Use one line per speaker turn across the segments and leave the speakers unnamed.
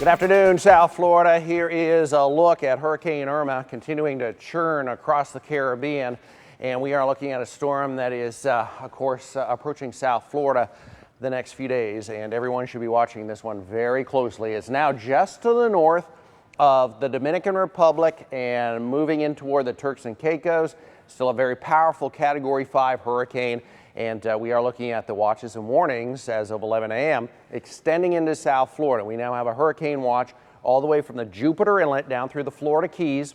Good afternoon, South Florida. Here is a look at Hurricane Irma continuing to churn across the Caribbean. And we are looking at a storm that is, of course, approaching South Florida the next few days. And everyone should be watching this one very closely. It's now just to the north of the Dominican Republic and moving in toward the Turks and Caicos. Still a very powerful Category 5 hurricane. And we are looking at the watches and warnings as of 11 a.m. extending into South Florida. We now have a hurricane watch all the way from the Jupiter Inlet down through the Florida Keys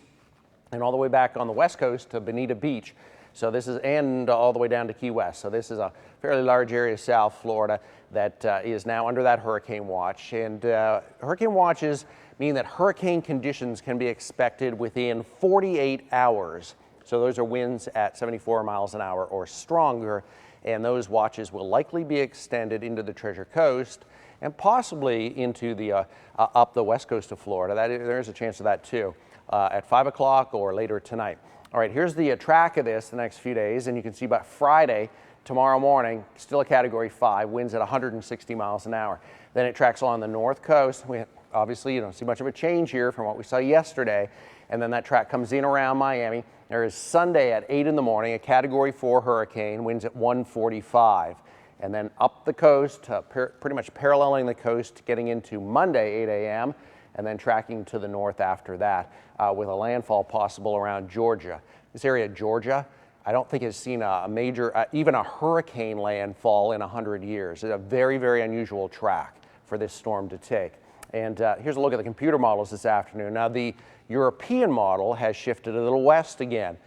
and all the way back on the west coast to Bonita Beach. So this is, and all the way down to Key West. So this is a fairly large area of South Florida that is now under that hurricane watch. And hurricane watches mean that hurricane conditions can be expected within 48 hours. So those are winds at 74 miles an hour or stronger. And those watches will likely be extended into the Treasure Coast and possibly into the up the west coast of Florida. There's a chance of that too at 5 o'clock or later tonight. All right, here's the track of this the next few days, and you can see by Friday, tomorrow morning, still a Category 5, winds at 160 miles an hour. Then it tracks along the north coast. Obviously, you don't see much of a change here from what we saw yesterday. And then that track comes in around Miami. There is Sunday at 8 in the morning, a Category 4 hurricane, winds at 145. And then up the coast, pretty much paralleling the coast, getting into Monday, 8 a.m., and then tracking to the north after that, with a landfall possible around Georgia. This area, Georgia, I don't think has seen a major, even a hurricane landfall in 100 years. It's a very, very unusual track for this storm to take. And here's a look at the computer models this afternoon. Now, the European model has shifted a little west again.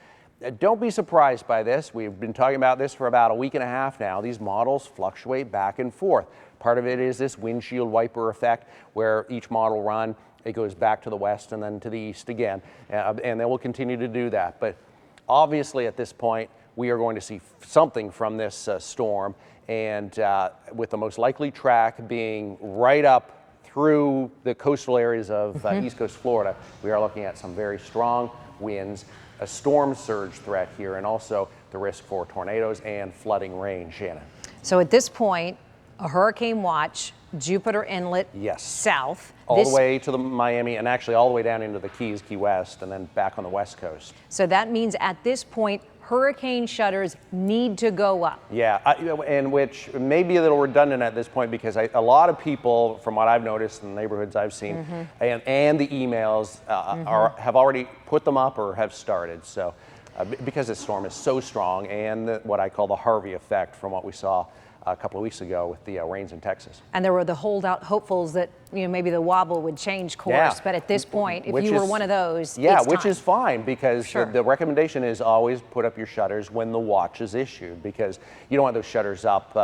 Don't be surprised by this. We've been talking about this for about a week and a half now. These models fluctuate back and forth. Part of it is this windshield wiper effect where each model run, it goes back to the west and then to the east again. And they will continue to do that. But obviously at this point, we are going to see something from this storm. And with the most likely track being right up through the coastal areas of East Coast Florida, we are looking at some very strong winds, a storm surge threat here, and also the risk for tornadoes and flooding rain. Shannon.
So at this point, a hurricane watch, Jupiter Inlet,
yes,
south.
All the way to the Miami and actually all the way down into the Keys, Key West, and then back on the west coast.
So that means at this point, hurricane shutters need to go up.
Yeah, and which may be a little redundant at this point because a lot of people, from what I've noticed in the neighborhoods I've seen, and the emails have already put them up or have started. So because this storm is so strong and what I call the Harvey effect from what we saw a couple of weeks ago with the rains in Texas.
And there were the holdout hopefuls that maybe the wobble would change course, but at this point, if you were one of those, it's
which
time.
Is fine because the recommendation is always put up your shutters when the watch is issued because you don't want those shutters up.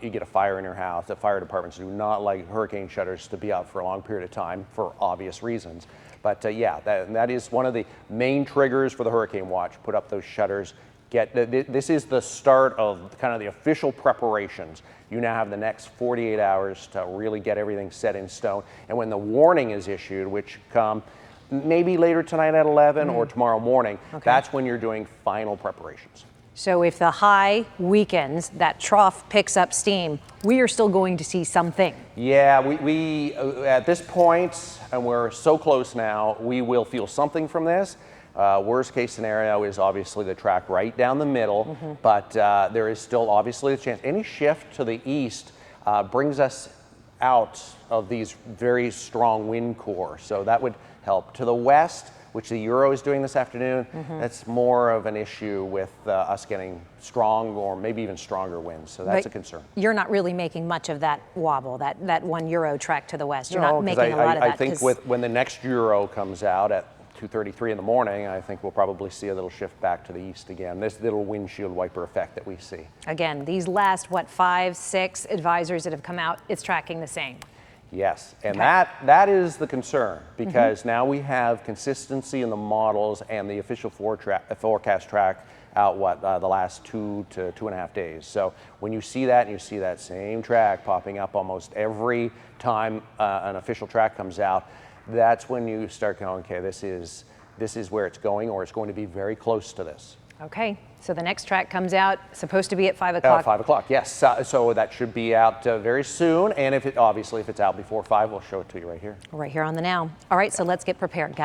You get a fire in your house. The fire departments do not like hurricane shutters to be up for a long period of time for obvious reasons. But that is one of the main triggers for the hurricane watch. Put up those shutters. This is the start of kind of the official preparations. You now have the next 48 hours to really get everything set in stone. And when the warning is issued, which come maybe later tonight at 11 or tomorrow morning, that's when you're doing final preparations.
So if the high weakens, that trough picks up steam, we are still going to see something.
Yeah, we at this point, and we're so close now, we will feel something from this. Worst case scenario is obviously the track right down the middle, but there is still obviously a chance. Any shift to the east brings us out of these very strong wind core, so that would help. To the west, which the Euro is doing this afternoon, that's more of an issue with us getting strong or maybe even stronger winds, so that's a concern.
You're not really making much of that wobble, that one Euro track to the west. You're not making a lot of that.
I think when the next Euro comes out at 2:33 in the morning, I think we'll probably see a little shift back to the east again. This little windshield wiper effect that we see.
Again, these last, 5, 6 advisories that have come out, it's tracking the same.
Yes, and that is the concern because now we have consistency in the models and the official forecast track out the last 2 to 2.5 days. So when you see that and you see that same track popping up almost every time an official track comes out, that's when you start going, okay, this is where it's going, or it's going to be very close to this.
Okay, so the next track comes out, supposed to be at 5 o'clock.
5 o'clock, yes. So that should be out very soon. And obviously if it's out before 5, we'll show it to you right here.
Right here on the Now. All right, so let's get prepared, guys.